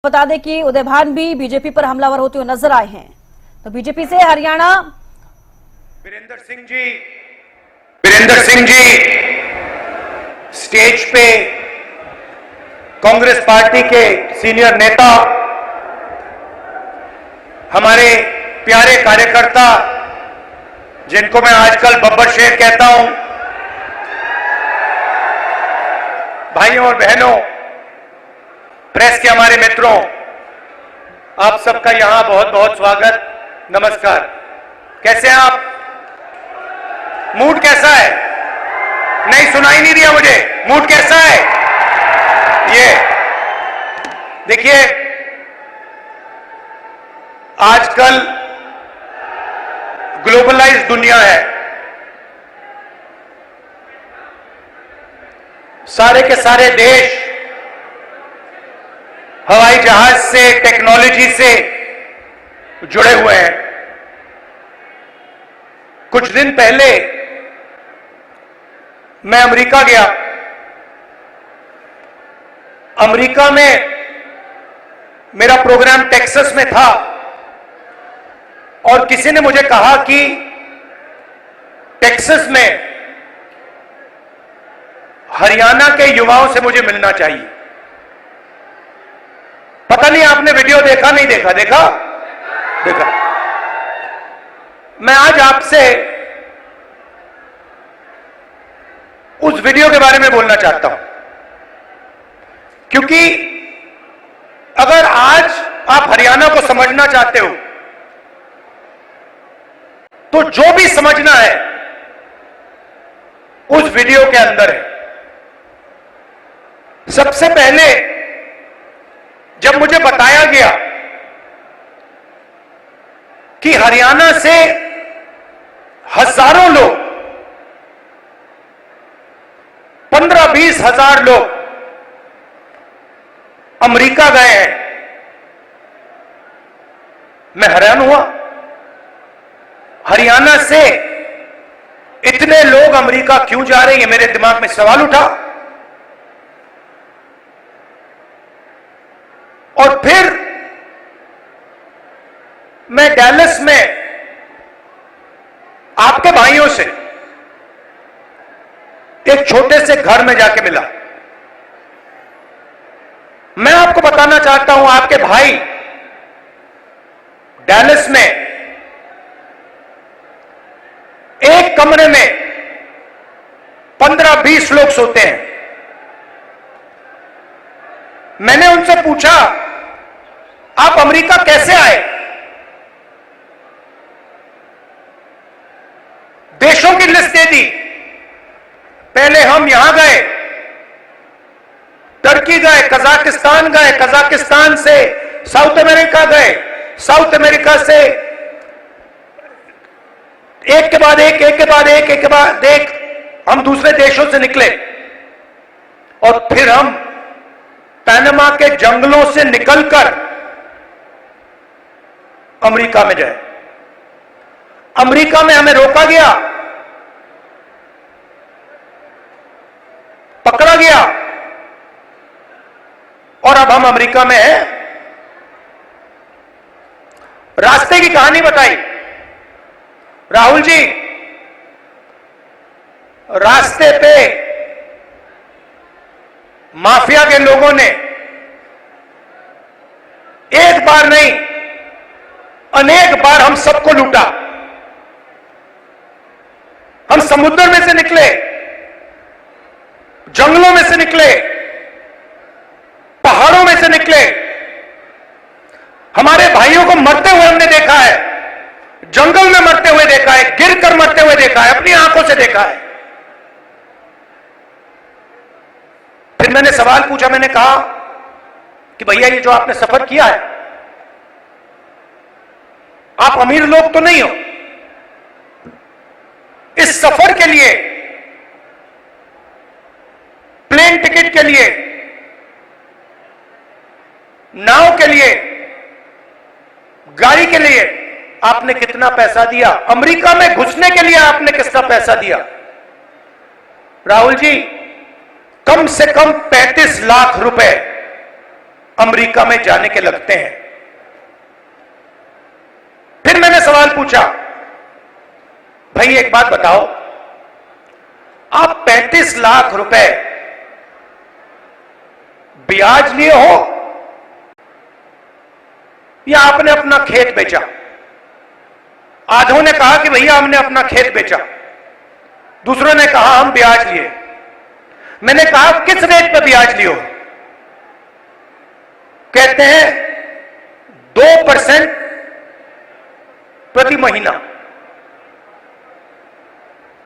बता दें कि उदय भान भी बीजेपी पर हमलावर होते हुए नजर आए हैं। तो बीजेपी से हरियाणा वीरेंद्र सिंह जी स्टेज पे कांग्रेस पार्टी के सीनियर नेता, हमारे प्यारे कार्यकर्ता जिनको मैं आजकल बब्बर शेर कहता हूं, भाइयों और बहनों, प्रेस के हमारे मित्रों, आप सबका यहां बहुत बहुत स्वागत, नमस्कार। कैसे हैं आप? मूड कैसा है? नहीं, सुनाई नहीं दिया मुझे। मूड कैसा है? ये देखिए, आजकल ग्लोबलाइज्ड दुनिया है। सारे के सारे देश हवाई जहाज से, टेक्नोलॉजी से जुड़े हुए हैं। कुछ दिन पहले मैं अमेरिका गया। अमेरिका में मेरा प्रोग्राम टेक्सास में था और किसी ने मुझे कहा कि टेक्सास में हरियाणा के युवाओं से मुझे मिलना चाहिए। पता नहीं आपने वीडियो देखा, नहीं देखा? देखा। मैं आज आपसे उस वीडियो के बारे में बोलना चाहता हूं, क्योंकि अगर आज आप हरियाणा को समझना चाहते हो तो जो भी समझना है उस वीडियो के अंदर है। सबसे पहले जब मुझे बताया गया कि हरियाणा से हजारों लोग, 15-20 हजार लोग अमेरिका गए हैं, मैं हैरान हुआ। हरियाणा से इतने लोग अमेरिका क्यों जा रहे हैं, मेरे दिमाग में सवाल उठा। और फिर मैं डैलस में आपके भाइयों से एक छोटे से घर में जाके मिला। मैं आपको बताना चाहता हूं, आपके भाई डैलस में एक कमरे में 15-20 लोग सोते हैं। मैंने उनसे पूछा, आप अमेरिका कैसे आए? देशों की लिस्ट दे दी। पहले हम यहां गए, टर्की गए, कजाकिस्तान गए, कजाकिस्तान से साउथ अमेरिका गए, साउथ अमेरिका से एक के बाद एक, एक के बाद एक, एक के बाद एक हम दूसरे देशों से निकले और फिर हम पैनामा के जंगलों से निकलकर अमेरिका में गए। अमेरिका में हमें रोका गया, पकड़ा गया और अब हम अमेरिका में हैं। रास्ते की कहानी बताई। राहुल जी, रास्ते पे माफिया के लोगों ने एक बार नहीं, अनेक बार हम सबको लूटा। हम समुद्र में से निकले, जंगलों में से निकले, पहाड़ों में से निकले। हमारे भाइयों को मरते हुए हमने देखा है, जंगल में मरते हुए देखा है, गिरकर मरते हुए देखा है, अपनी आंखों से देखा है। फिर मैंने सवाल पूछा, मैंने कहा कि भैया ये जो आपने सफर किया है, आप अमीर लोग तो नहीं हो। इस सफर के लिए, प्लेन टिकट के लिए, नाव के लिए, गाड़ी के लिए आपने कितना पैसा दिया? अमेरिका में घुसने के लिए आपने कितना पैसा दिया? राहुल जी, कम से कम 35 लाख रुपए अमेरिका में जाने के लगते हैं। फिर मैंने सवाल पूछा, भाई एक बात बताओ, आप 35 लाख रुपए ब्याज लिए हो या आपने अपना खेत बेचा? आधों ने कहा कि भैया हमने अपना खेत बेचा, दूसरों ने कहा हम ब्याज लिए। मैंने कहा किस रेट पे ब्याज लियो? कहते हैं 2% प्रति महीना।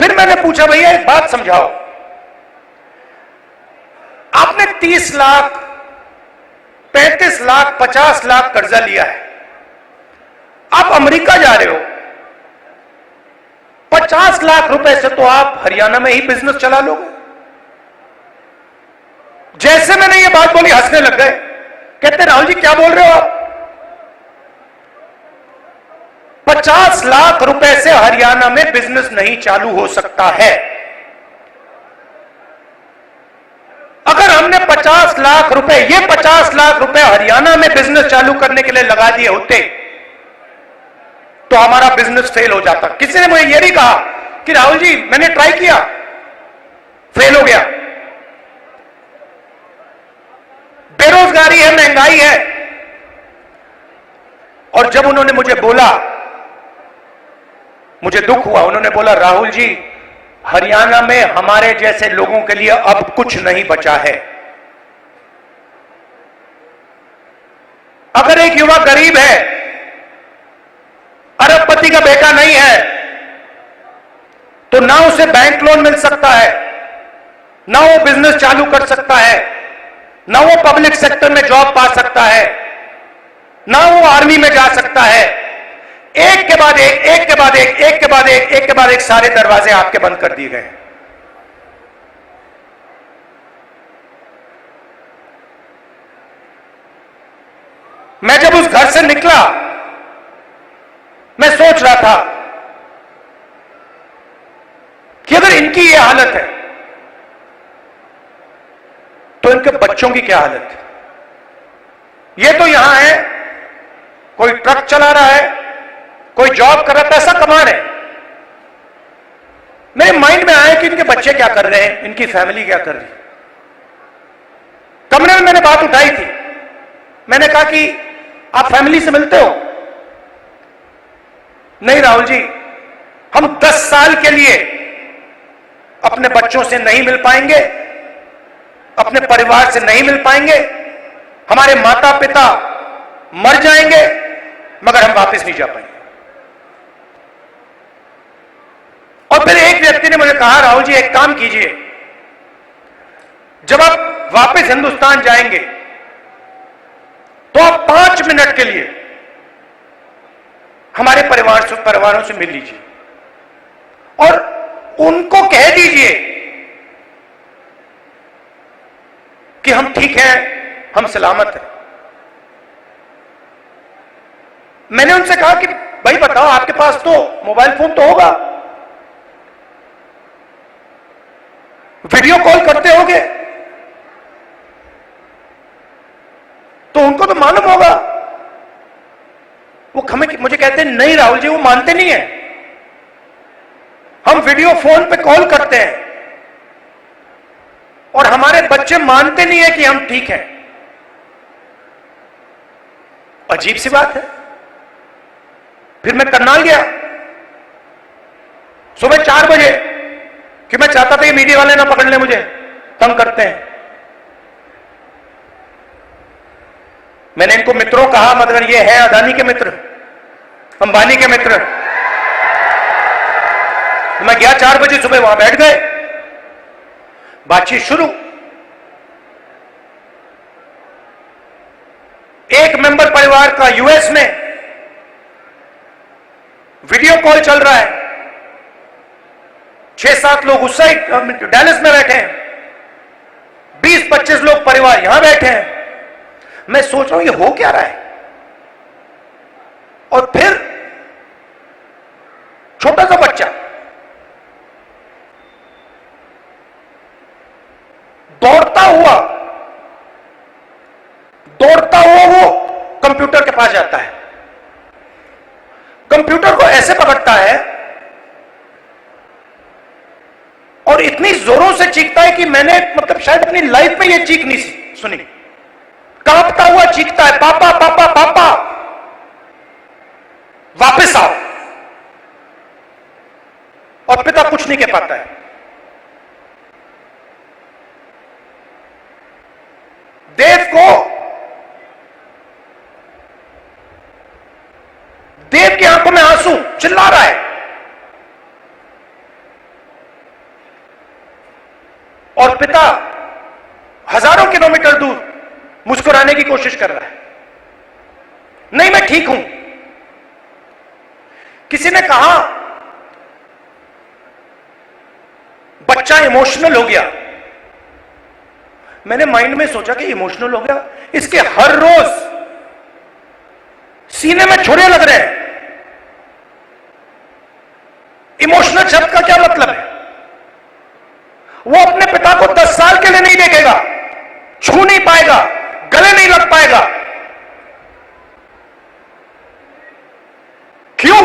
फिर मैंने पूछा भैया एक बात समझाओ, आपने 30 लाख, 35 लाख, 50 लाख कर्जा लिया है, आप अमेरिका जा रहे हो, 50 लाख रुपए से तो आप हरियाणा में ही बिजनेस चला लोगे। जैसे मैंने ये बात बोली हंसने लग गए, कहते राहुल जी क्या बोल रहे हो आप? 50 लाख रुपए से हरियाणा में बिजनेस नहीं चालू हो सकता है। अगर हमने 50 लाख रुपए, ये 50 लाख रुपए हरियाणा में बिजनेस चालू करने के लिए लगा दिए होते तो हमारा बिजनेस फेल हो जाता। किसी ने मुझे यह भी कहा कि राहुल जी मैंने ट्राई किया, फेल हो गया, बेरोजगारी है, महंगाई है। और जब उन्होंने मुझे बोला, मुझे दुख हुआ, उन्होंने बोला राहुल जी हरियाणा में हमारे जैसे लोगों के लिए अब कुछ नहीं बचा है। अगर एक युवा गरीब है, अरबपति का बेटा नहीं है, तो ना उसे बैंक लोन मिल सकता है, ना वो बिजनेस चालू कर सकता है, ना वो पब्लिक सेक्टर में जॉब पा सकता है, ना वो आर्मी में जा सकता है। एक के बाद एक, एक के बाद एक, एक के बाद एक, एक के बाद एक सारे दरवाजे आपके बंद कर दिए गए। मैं जब उस घर से निकला, मैं सोच रहा था कि अगर इनकी यह हालत है तो इनके बच्चों की क्या हालत है। ये तो यहां है, कोई ट्रक चला रहा है, कोई जॉब कर रहा है, पैसा कमा रहे हैं। मेरे माइंड में आया कि इनके बच्चे क्या कर रहे हैं, इनकी फैमिली क्या कर रही है। कमरे में मैंने बात उठाई थी, मैंने कहा कि आप फैमिली से मिलते हो? नहीं राहुल जी, हम 10 साल के लिए अपने बच्चों से नहीं मिल पाएंगे, अपने परिवार से नहीं मिल पाएंगे, हमारे माता पिता मर जाएंगे मगर हम वापस नहीं जा पाएंगे। और फिर एक व्यक्ति ने मुझे कहा राहुल जी एक काम कीजिए, जब आप वापस हिंदुस्तान जाएंगे तो आप 5 मिनट के लिए हमारे परिवारों से मिल लीजिए और उनको कह दीजिए कि हम ठीक हैं, हम सलामत हैं। मैंने उनसे कहा कि भाई बताओ आपके पास तो मोबाइल फोन तो होगा, वीडियो कॉल करते होगे, तो उनको तो मालूम होगा। वो मुझे कहते हैं नहीं राहुल जी वो मानते नहीं है, हम वीडियो फोन पे कॉल करते हैं और हमारे बच्चे मानते नहीं है कि हम ठीक हैं। अजीब सी बात है। फिर मैं करनाल गया सुबह 4 बजे कि मैं चाहता था ये मीडिया वाले ना पकड़ ले, मुझे तंग करते हैं। मैंने इनको मित्रों कहा, मतलब ये है अदानी के मित्र, अंबानी के मित्र। तो मैं गया 4 बजे सुबह, वहां बैठ गए, बातचीत शुरू। एक मेंबर परिवार का यूएस में वीडियो कॉल चल रहा है, 6-7 लोग उस साइड डैलस में बैठे हैं, 20-25 लोग परिवार यहां बैठे हैं। मैं सोच रहा हूं ये हो क्या रहा है। और फिर छोटा सा बच्चा दौड़ता कंप्यूटर के पास जाता है, कंप्यूटर को ऐसे पकड़ता है और इतनी जोरों से चीखता है कि मैंने मतलब शायद अपनी लाइफ में यह चीख नहीं सुनी। कांपता हुआ चीखता है, पापा पापा पापा वापस आओ। और पिता कुछ नहीं कह पाता है। देव की आंखों में आंसू, चिल्ला रहा है और पिता हजारों किलोमीटर दूर मुस्कुराने की कोशिश कर रहा है। नहीं, मैं ठीक हूं। किसी ने कहा बच्चा इमोशनल हो गया। मैंने माइंड में सोचा कि इमोशनल हो गया, इसके हर रोज सीने में छुरे लग रहे हैं। इमोशनल शब्द का क्या मतलब है? वो अपने पिता को 10 साल के लिए नहीं देखेगा, छू नहीं पाएगा, गले नहीं लग पाएगा। क्यों?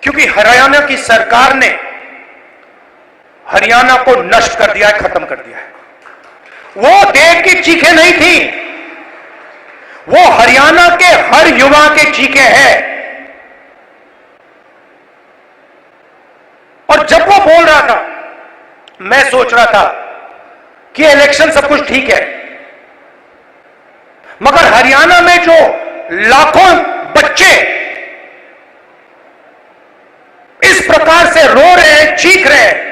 क्योंकि हरियाणा की सरकार ने हरियाणा को नष्ट कर दिया है, खत्म कर दिया है। वो देव की चीखें नहीं थी, वो हरियाणा के हर युवा के चीखें हैं। और जब वो बोल रहा था, मैं सोच रहा था कि इलेक्शन सब कुछ ठीक है, मगर हरियाणा में जो लाखों बच्चे इस प्रकार से रो रहे हैं, चीख रहे हैं,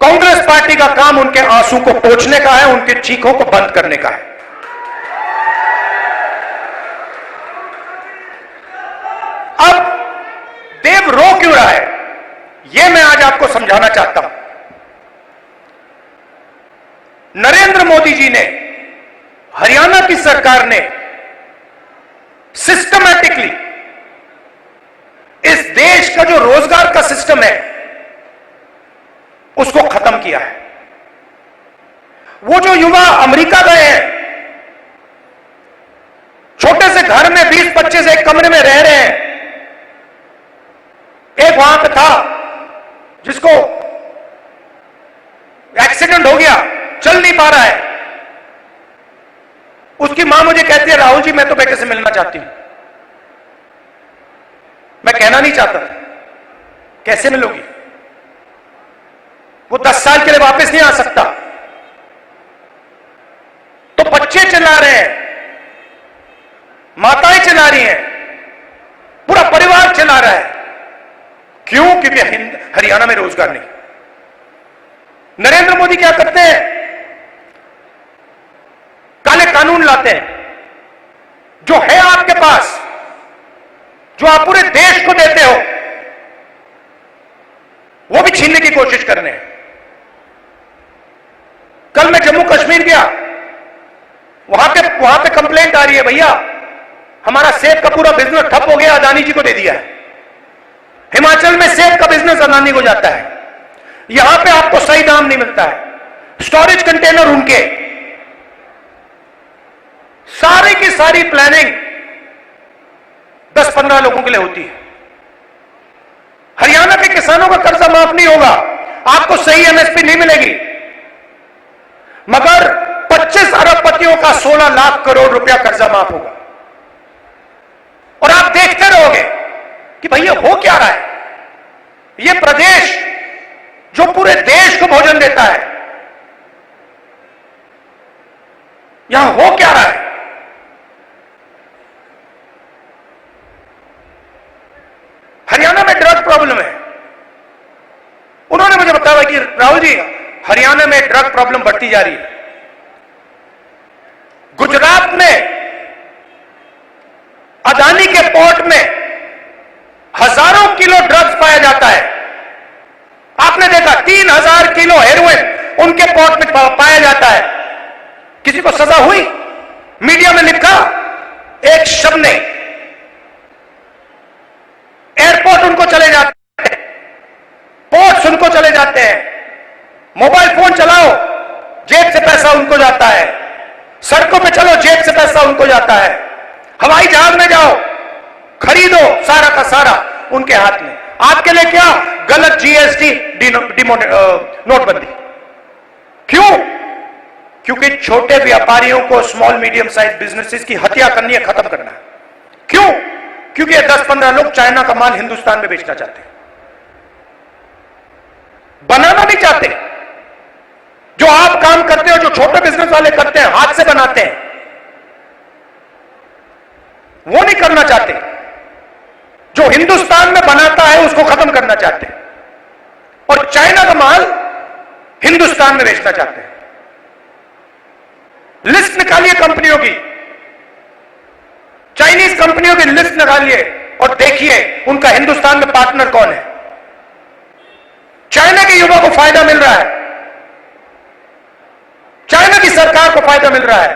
कांग्रेस पार्टी का काम उनके आंसू को पोंछने का है, उनके चीखों को बंद करने का है। अब देव रो क्यों रहा है, यह मैं आज आपको समझाना चाहता हूं। नरेंद्र मोदी जी ने, हरियाणा की सरकार ने सिस्टमैटिकली इस देश का जो रोजगार का सिस्टम है उसको खत्म किया है। वो जो युवा अमेरिका गए हैं, छोटे से घर में 20-25 एक कमरे में रह रहे हैं। एक वहां पे था जिसको एक्सीडेंट हो गया, चल नहीं पा रहा है। उसकी मां मुझे कहती है, राहुल जी मैं तो बेटे से मिलना चाहती हूं। मैं कहना नहीं चाहता, कैसे मिलोगी? वो 10 साल के लिए वापस नहीं आ सकता। तो बच्चे चिल्ला रहे हैं, माताएं चिल्ला रही हैं, पूरा परिवार चिल्ला रहा है। क्यों? क्योंकि हरियाणा में रोजगार नहीं। नरेंद्र मोदी क्या करते हैं? काले कानून लाते हैं। जो है आपके पास, जो आप पूरे देश को देते हो, वो भी छीनने की कोशिश कर रहे हैं। कल मैं जम्मू कश्मीर गया, वहां पे कंप्लेंट आ रही है, भैया हमारा सेब का पूरा बिजनेस ठप हो गया, अदानी जी को दे दिया है। हिमाचल में सेब का बिजनेस अदानी को जाता है, यहां पे आपको सही दाम नहीं मिलता है। स्टोरेज कंटेनर उनके, सारी की सारी प्लानिंग 10-15 लोगों के लिए होती है। हरियाणा के किसानों का कर्जा माफ नहीं होगा, आपको सही एमएसपी नहीं मिलेगी, मगर 25 अरबपतियों का 16 लाख करोड़ रुपया कर्जा माफ होगा। और आप देखते रहोगे कि भैया हो क्या रहा है। यह प्रदेश जो पूरे देश को भोजन देता है, यहां हो क्या रहा है। हरियाणा में ड्रग प्रॉब्लम है। उन्होंने मुझे बताया कि राहुल जी हरियाणा में ड्रग प्रॉब्लम बढ़ती जा रही है। गुजरात में अदानी के पोर्ट में हजारों किलो ड्रग्स पाया जाता है। आपने देखा 3000 किलो हेरोइन उनके पोर्ट में पाया जाता है। किसी को सजा हुई? मीडिया में लिखा एक शब्द नहीं। एयरपोर्ट उनको चले जाते हैं, पोर्ट्स उनको चले जाते हैं, मोबाइल फोन चलाओ, जेब से पैसा उनको जाता है। सड़कों पे चलो, जेब से पैसा उनको जाता है। हवाई जहाज में जाओ, खरीदो, सारा का सारा उनके हाथ में। आपके लिए क्या? गलत जीएसटी, नोटबंदी। क्यों? क्योंकि छोटे व्यापारियों को, स्मॉल मीडियम साइज बिजनेसेस की हत्या करनी है, खत्म करना है। क्यों? क्योंकि 10-15 लोग चाइना का माल हिंदुस्तान में बेचना चाहते हैं, बनाना नहीं चाहते। जो आप काम करते हो, जो छोटे बिजनेस वाले करते हैं, हाथ से बनाते हैं, वो नहीं करना चाहते। जो हिंदुस्तान में बनाता है उसको खत्म करना चाहते हैं, और चाइना का माल हिंदुस्तान में बेचना चाहते हैं। लिस्ट निकालिए कंपनियों की, चाइनीज कंपनियों की लिस्ट निकालिए और देखिए उनका हिंदुस्तान में पार्टनर कौन है। चाइना के युवा को फायदा मिल रहा है, चाइना की सरकार को फायदा मिल रहा है,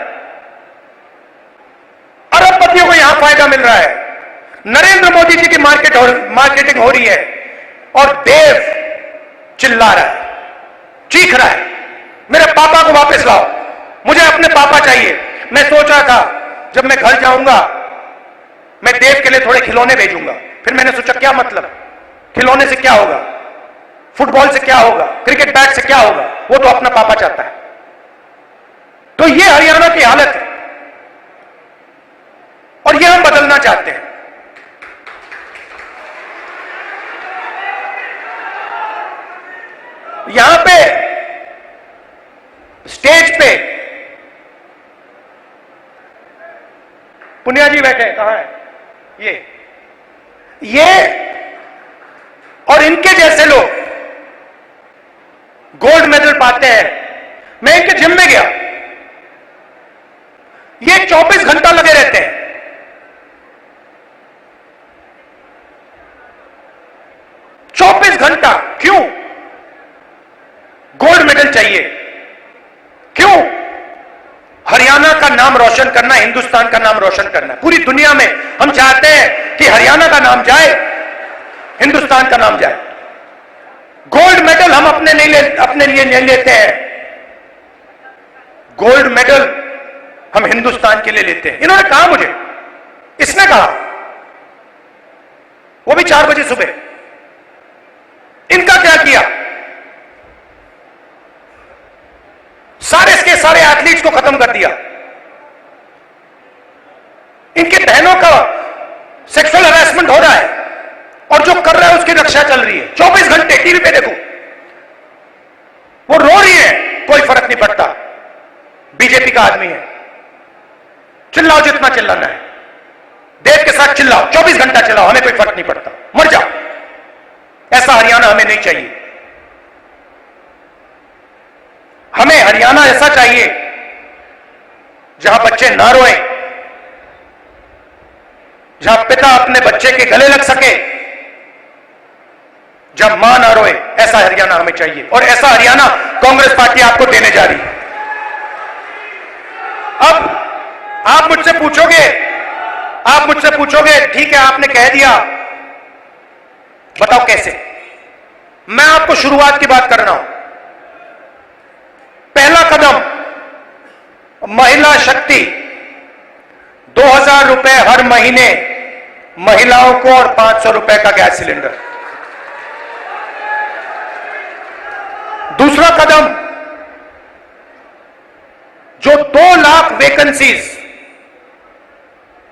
अरबपतियों को यहां फायदा मिल रहा है। नरेंद्र मोदी जी की मार्केटिंग हो रही है, और देव चिल्ला रहा है, चीख रहा है, मेरे पापा को वापस लाओ, मुझे अपने पापा चाहिए। मैं सोच रहा था जब मैं घर जाऊंगा मैं देव के लिए थोड़े खिलौने भेजूंगा। फिर मैंने सोचा क्या मतलब, खिलौने से क्या होगा, फुटबॉल से क्या होगा, क्रिकेट बैट से क्या होगा, वो तो अपना पापा चाहता है। तो ये हरियाणा की हालत है, और ये हम बदलना चाहते हैं। यहां पे स्टेज पे पुनिया जी बैठे हैं, कहां है ये और इनके जैसे लोग गोल्ड मेडल पाते हैं। मैं इनके जिम में गया, ये 24 घंटा लगे रहते हैं। 24 घंटा क्यों? गोल्ड मेडल चाहिए। क्यों? हरियाणा का नाम रोशन करना, हिंदुस्तान का नाम रोशन करना। पूरी दुनिया में हम चाहते हैं कि हरियाणा का नाम जाए, हिंदुस्तान का नाम जाए। गोल्ड मेडल हम अपने लिए नहीं लेते हैं, गोल्ड मेडल हम हिंदुस्तान के लिए लेते हैं। इन्होंने कहा मुझे, इसने कहा, वो भी 4 बजे सुबह। इनका क्या किया? सारे एथलीट्स को खत्म कर दिया। इनकी बहनों का सेक्सुअल हैरेसमेंट हो रहा है, और जो कर रहा है उसकी रक्षा चल रही है। 24 घंटे टीवी पे देखो, वो रो रही है, कोई फर्क नहीं पड़ता, बीजेपी का आदमी है। चिल्लाओ जितना चिल्लाना है, देश के साथ चिल्लाओ, 24 घंटा चिल्लाओ, हमें कोई फर्क नहीं पड़ता, मर जाओ। ऐसा हरियाणा हमें नहीं चाहिए। हमें हरियाणा ऐसा चाहिए जहां बच्चे ना रोए, जहां पिता अपने बच्चे के गले लग सके, जहां मां ना रोए। ऐसा हरियाणा हमें चाहिए, और ऐसा हरियाणा कांग्रेस पार्टी आपको देने जा रही है। अब आप मुझसे पूछोगे ठीक है आपने कह दिया, बताओ कैसे? मैं आपको शुरुआत की बात कर रहा हूं। पहला कदम, महिला शक्ति, 2000 रुपए हर महीने महिलाओं को, और 500 रुपए का गैस सिलेंडर। दूसरा कदम, जो 2 लाख वैकेंसीज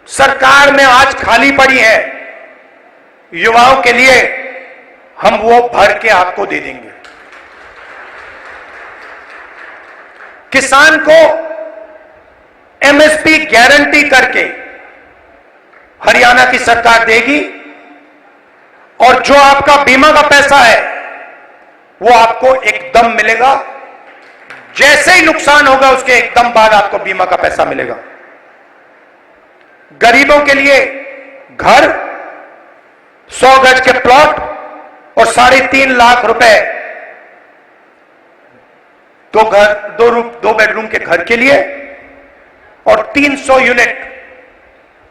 सरकार में आज खाली पड़ी है युवाओं के लिए, हम वो भर के आपको दे देंगे। किसान को एमएसपी गारंटी करके हरियाणा की सरकार देगी, और जो आपका बीमा का पैसा है वो आपको एकदम मिलेगा। जैसे ही नुकसान होगा उसके एकदम बाद आपको बीमा का पैसा मिलेगा। गरीबों के लिए घर, 100 गज के प्लॉट, और 3.5 लाख रुपए दो बेडरूम के घर के लिए, और 300 यूनिट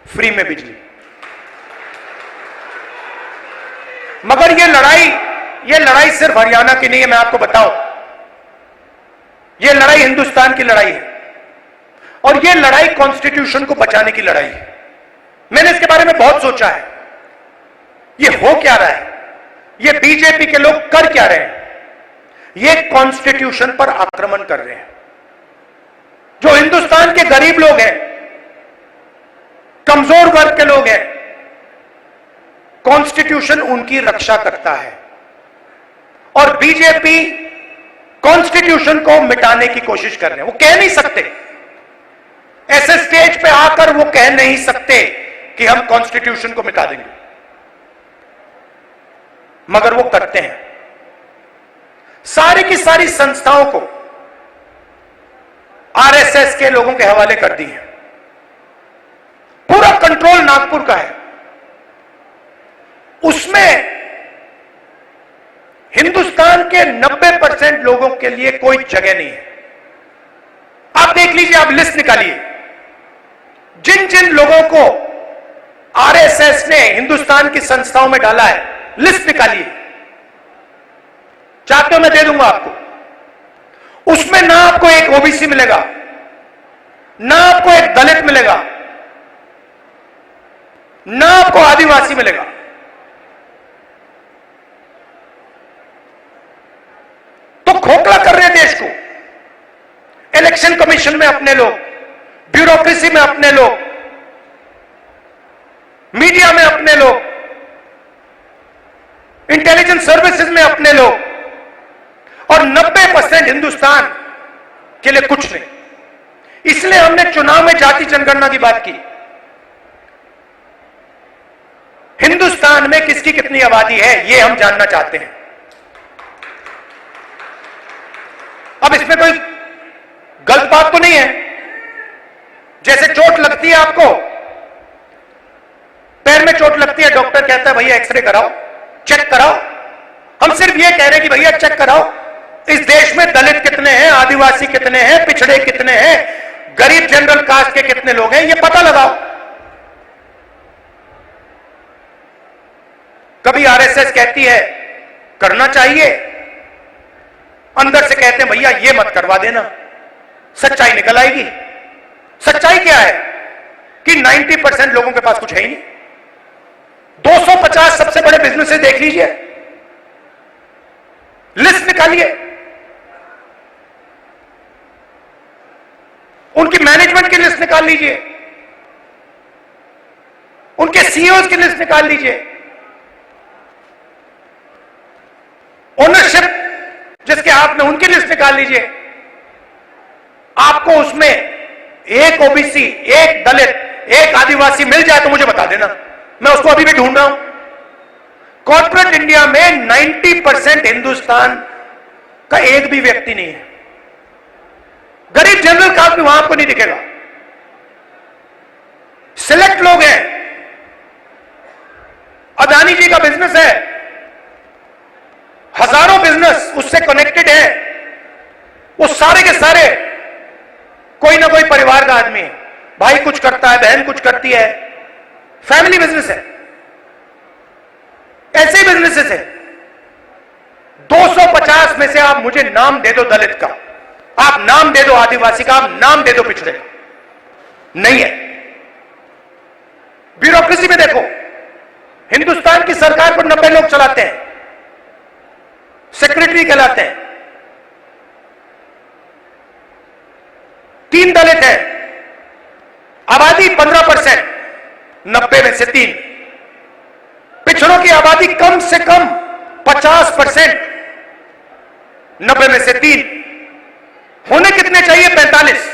फ्री में बिजली। मगर ये लड़ाई सिर्फ हरियाणा की नहीं है। मैं आपको बताऊं, ये लड़ाई हिंदुस्तान की लड़ाई है और ये लड़ाई कॉन्स्टिट्यूशन को बचाने की लड़ाई है। मैंने इसके बारे में बहुत सोचा है। ये हो क्या रहा है, ये बीजेपी के लोग कर क्या रहे हैं? ये कॉन्स्टिट्यूशन पर आक्रमण कर रहे हैं। जो हिंदुस्तान के गरीब लोग हैं, कमजोर वर्ग के लोग हैं, कॉन्स्टिट्यूशन उनकी रक्षा करता है और बीजेपी कॉन्स्टिट्यूशन को मिटाने की कोशिश कर रहे हैं। वो कह नहीं सकते, ऐसे स्टेज पे आकर वो कह नहीं सकते कि हम कॉन्स्टिट्यूशन को मिटा देंगे, मगर वो करते हैं। सारी की सारी संस्थाओं को आरएसएस के लोगों के हवाले कर दी है। पूरा कंट्रोल नागपुर का है। उसमें हिंदुस्तान के 90% लोगों के लिए कोई जगह नहीं है। आप देख लीजिए, आप लिस्ट निकालिए, जिन जिन लोगों को आरएसएस ने हिंदुस्तान की संस्थाओं में डाला है, लिस्ट निकालिए। चाहते हो मैं दे दूंगा आपको। उसमें ना आपको एक ओबीसी मिलेगा, ना आपको एक दलित मिलेगा, ना आपको आदिवासी मिलेगा। तो खोखला कर रहे हैं देश को। इलेक्शन कमीशन में अपने लोग, ब्यूरोक्रेसी में अपने लोग, मीडिया में अपने लोग, इंटेलिजेंस सर्विसेज में अपने लोग और 90% हिंदुस्तान के लिए कुछ नहीं। इसलिए हमने चुनाव में जाति जनगणना की बात की। हिंदुस्तान में किसकी कितनी आबादी है, यह हम जानना चाहते हैं। अब इसमें कोई गलत बात तो नहीं है। जैसे चोट लगती है, आपको पैर में चोट लगती है, डॉक्टर कहता है भैया एक्सरे कराओ, चेक कराओ। हम सिर्फ ये कह रहे हैं कि भैया चेक कराओ, इस देश में दलित कितने हैं, आदिवासी कितने हैं, पिछड़े कितने हैं, गरीब जनरल कास्ट के कितने लोग हैं, ये पता लगाओ। कभी आरएसएस कहती है करना चाहिए, अंदर से कहते हैं भैया ये मत करवा देना, सच्चाई निकल आएगी। सच्चाई क्या है कि 90% लोगों के पास कुछ है ही नहीं। 250 सबसे बड़े बिजनेसेस देख लीजिए, लिस्ट निकालिए, उनकी मैनेजमेंट की लिस्ट निकाल लीजिए, उनके सीईओज की लिस्ट निकाल लीजिए, ओनरशिप जिसके हाथ में, उनकी लिस्ट निकाल लीजिए। आपको उसमें एक ओबीसी, एक दलित, एक आदिवासी मिल जाए तो मुझे बता देना, मैं उसको अभी भी ढूंढ रहा हूं। कॉर्पोरेट इंडिया में 90% हिंदुस्तान का एक भी व्यक्ति नहीं है। गरीब जनरल कास्ट भी वहां आपको नहीं दिखेगा। सिलेक्ट लोग हैं। अदानी जी का बिजनेस है, हजारों बिजनेस उससे कनेक्टेड है। वो सारे के सारे कोई ना कोई परिवार का आदमी है, भाई कुछ करता है, बहन कुछ करती है, फैमिली बिजनेस है। ऐसे ही बिजनेसेस है। 250 में से आप मुझे नाम दे दो दलित का, आप नाम दे दो आदिवासी का, आप नाम दे दो पिछड़े का, नहीं है। ब्यूरोक्रेसी में देखो, हिंदुस्तान की सरकार को 90 लोग चलाते हैं, सेक्रेटरी कहलाते हैं। 3 दलित है, आबादी 15%, 90 में से 3। पिछड़ों की आबादी कम से कम 50%, 90 में से 3। होने कितने चाहिए? 45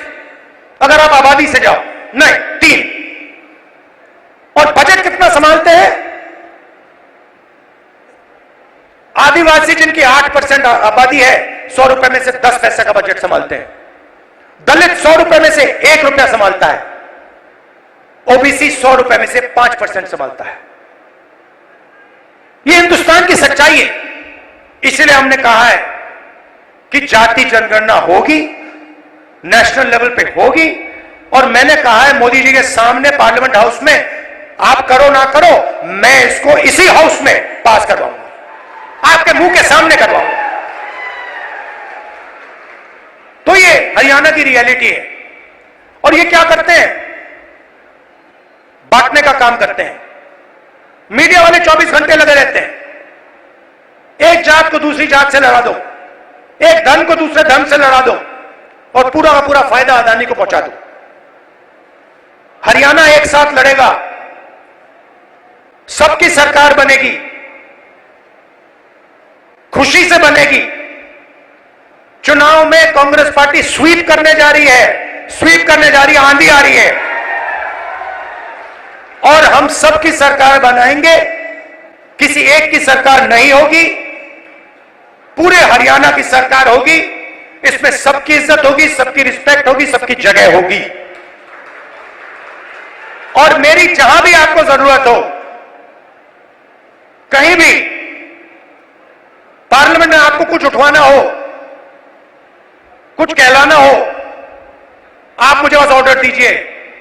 अगर आप आबादी से जाओ, नहीं 3। और बजट कितना संभालते हैं? आदिवासी जिनकी 8% आबादी है, 100 रुपए में से 10 पैसे का बजट संभालते हैं। दलित 100 रुपए में से 1 रुपया संभालता है। ओबीसी 100 रुपए में से 5% संभालता है। यह हिंदुस्तान की सच्चाई है। इसलिए हमने कहा है कि जाति जनगणना होगी, नेशनल लेवल पे होगी। और मैंने कहा है मोदी जी के सामने पार्लियामेंट हाउस में, आप करो ना करो, मैं इसको इसी हाउस में पास करवाऊंगा, आपके मुंह के सामने करवाऊंगा। तो ये हरियाणा की रियलिटी है। और ये क्या करते हैं? बांटने का काम करते हैं। मीडिया वाले 24 घंटे लगे रहते हैं। एक जात को दूसरी जात से लड़ा दो, एक धन को दूसरे धन से लड़ा दो और पूरा का पूरा फायदा अदानी को पहुंचा दो। हरियाणा एक साथ लड़ेगा, सबकी सरकार बनेगी, खुशी से बनेगी। चुनाव में कांग्रेस पार्टी स्वीप करने जा रही है, स्वीप करने जा रही है, आंधी आ रही है और हम सबकी सरकार बनाएंगे। किसी एक की सरकार नहीं होगी, पूरे हरियाणा की सरकार होगी। इसमें सबकी इज्जत होगी, सबकी रिस्पेक्ट होगी, सबकी जगह होगी। और मेरी जहां भी आपको जरूरत हो, कहीं भी पार्लियामेंट में आपको कुछ उठवाना हो, कुछ कहलाना हो, आप मुझे बस ऑर्डर दीजिए,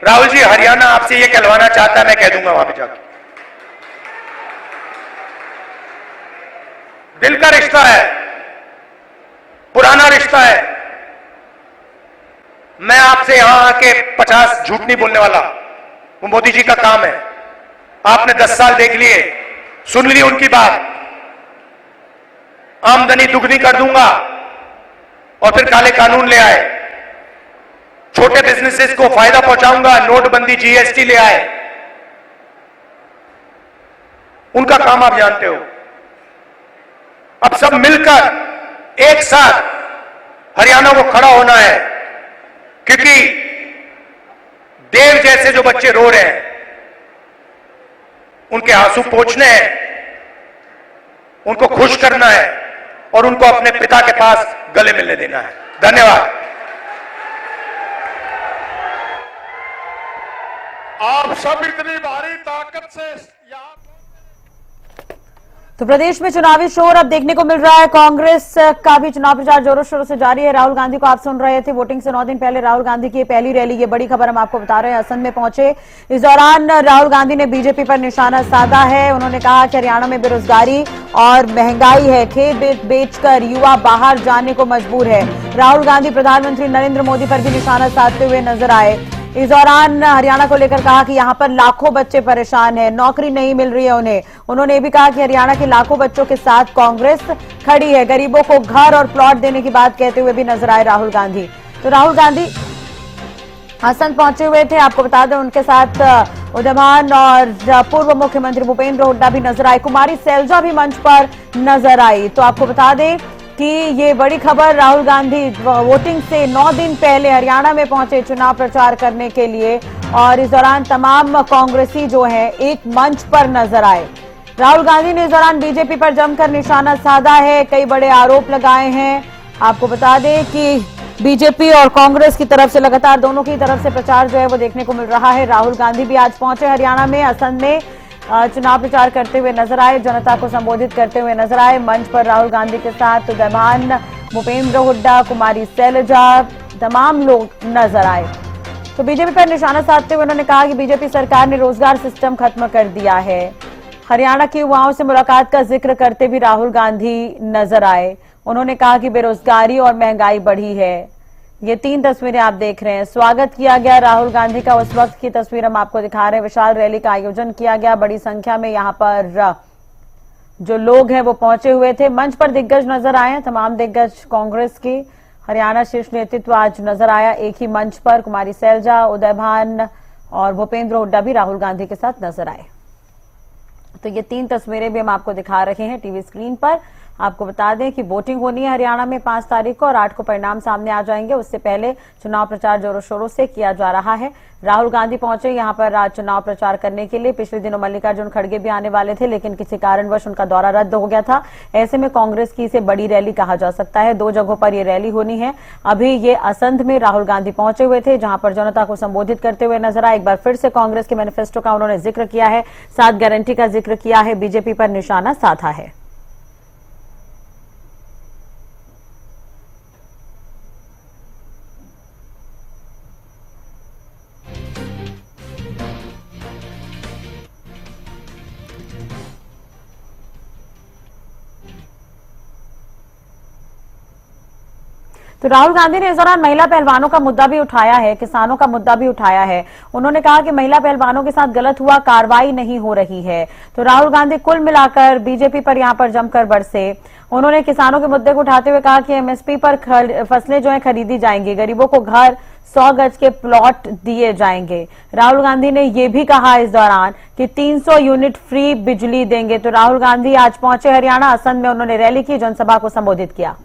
राहुल जी हरियाणा आपसे ये कहलवाना चाहता है, मैं कह दूंगा वहां पे जाकर। दिल का रिश्ता है, पुराना रिश्ता है। मैं आपसे यहां आके 50 झूठ नहीं बोलने वाला, वो मोदी जी का काम है। आपने 10 साल देख लिए, सुन ली उनकी बात। आमदनी दुगनी कर दूंगा और फिर काले कानून ले आए, छोटे बिजनेसेस को फायदा पहुंचाऊंगा, नोटबंदी जीएसटी ले आए। उनका काम आप जानते हो। अब सब मिलकर एक साथ हरियाणा को खड़ा होना है, क्योंकि देव जैसे जो बच्चे रो रहे हैं उनके आंसू पोंछने हैं, उनको खुश करना है और उनको अपने पिता के पास गले मिलने देना है। धन्यवाद। आप सब इतनी भारी ताकत से यहाँ तो प्रदेश में चुनावी शोर अब देखने को मिल रहा है। कांग्रेस का भी चुनाव प्रचार जोरों शोरों से जारी है। राहुल गांधी को आप सुन रहे थे। वोटिंग से 9 दिन पहले राहुल गांधी की पहली रैली, ये बड़ी खबर हम आपको बता रहे हैं, असम में पहुंचे। इस दौरान राहुल गांधी ने बीजेपी पर निशाना साधा है। उन्होंने कहा कि हरियाणा में बेरोजगारी और महंगाई है, खेत बेचकर युवा बाहर जाने को मजबूर है। राहुल गांधी प्रधानमंत्री नरेंद्र मोदी पर भी निशाना साधते हुए नजर आए। इस दौरान हरियाणा को लेकर कहा कि यहां पर लाखों बच्चे परेशान हैं, नौकरी नहीं मिल रही है उन्हें। उन्होंने ये भी कहा कि हरियाणा के लाखों बच्चों के साथ कांग्रेस खड़ी है। गरीबों को घर और प्लॉट देने की बात कहते हुए भी नजर आए राहुल गांधी। तो राहुल गांधी असम पहुंचे हुए थे। आपको बता दें उनके साथ उदयमान और पूर्व मुख्यमंत्री भूपेंद्र हुड्डा भी नजर आए। कुमारी सैलजा भी मंच पर नजर आई। तो आपको बता दें कि ये बड़ी खबर, राहुल गांधी वोटिंग से 9 दिन पहले हरियाणा में पहुंचे चुनाव प्रचार करने के लिए और इस दौरान तमाम कांग्रेसी जो है एक मंच पर नजर आए। राहुल गांधी ने इस दौरान बीजेपी पर जमकर निशाना साधा है, कई बड़े आरोप लगाए हैं। आपको बता दें कि बीजेपी और कांग्रेस की तरफ से लगातार दोनों की तरफ से प्रचार जो है वो देखने को मिल रहा है। राहुल गांधी भी आज पहुंचे हरियाणा में, असम में चुनाव प्रचार करते हुए नजर आए, जनता को संबोधित करते हुए नजर आए। मंच पर राहुल गांधी के साथ उदयमान, भूपेंद्र हुड्डा, कुमारी सैलजा, तमाम लोग नजर आए। तो बीजेपी पर निशाना साधते हुए उन्होंने कहा कि बीजेपी सरकार ने रोजगार सिस्टम खत्म कर दिया है। हरियाणा के युवाओं से मुलाकात का जिक्र करते भी राहुल गांधी नजर आए। उन्होंने कहा कि बेरोजगारी और महंगाई बढ़ी है। ये 3 तस्वीरें आप देख रहे हैं। स्वागत किया गया राहुल गांधी का, उस वक्त की तस्वीर हम आपको दिखा रहे हैं। विशाल रैली का आयोजन किया गया, बड़ी संख्या में यहाँ पर जो लोग हैं वो पहुंचे हुए थे। मंच पर दिग्गज नजर आए हैं, तमाम दिग्गज कांग्रेस की। हरियाणा शीर्ष नेतृत्व आज नजर आया एक ही मंच पर। कुमारी सैलजा, उदयभान और भूपेंद्र हुड्डा भी राहुल गांधी के साथ नजर आए। तो ये 3 तस्वीरें भी हम आपको दिखा रहे हैं टीवी स्क्रीन पर। आपको बता दें कि वोटिंग होनी है हरियाणा में 5 तारीख को और 8 को परिणाम सामने आ जाएंगे। उससे पहले चुनाव प्रचार जोरों शोरों से किया जा रहा है। राहुल गांधी पहुंचे यहां पर आज चुनाव प्रचार करने के लिए। पिछले दिनों मल्लिकार्जुन खड़गे भी आने वाले थे, लेकिन किसी कारणवश उनका दौरा रद्द हो गया था। ऐसे में कांग्रेस की इसे बड़ी रैली कहा जा सकता है। 2 जगहों पर यह रैली होनी है। अभी ये असंध में राहुल गांधी पहुंचे हुए थे, जहां पर जनता को संबोधित करते हुए नजर आए। एक बार फिर से कांग्रेस के मैनिफेस्टो का उन्होंने जिक्र किया है, 7 गारंटी का जिक्र किया है, बीजेपी पर निशाना साधा है। तो राहुल गांधी ने इस दौरान महिला पहलवानों का मुद्दा भी उठाया है, किसानों का मुद्दा भी उठाया है। उन्होंने कहा कि महिला पहलवानों के साथ गलत हुआ, कार्रवाई नहीं हो रही है। तो राहुल गांधी कुल मिलाकर बीजेपी पर यहां पर जमकर बरसे। उन्होंने किसानों के मुद्दे को उठाते हुए कहा कि एमएसपी पर फसलें जो है खरीदी जाएंगी, गरीबों को घर 100 गज के प्लॉट दिए जाएंगे। राहुल गांधी ने यह भी कहा इस दौरान कि 300 यूनिट फ्री बिजली देंगे। तो राहुल गांधी आज पहुंचे हरियाणा, असंध में उन्होंने रैली की, जनसभा को संबोधित किया।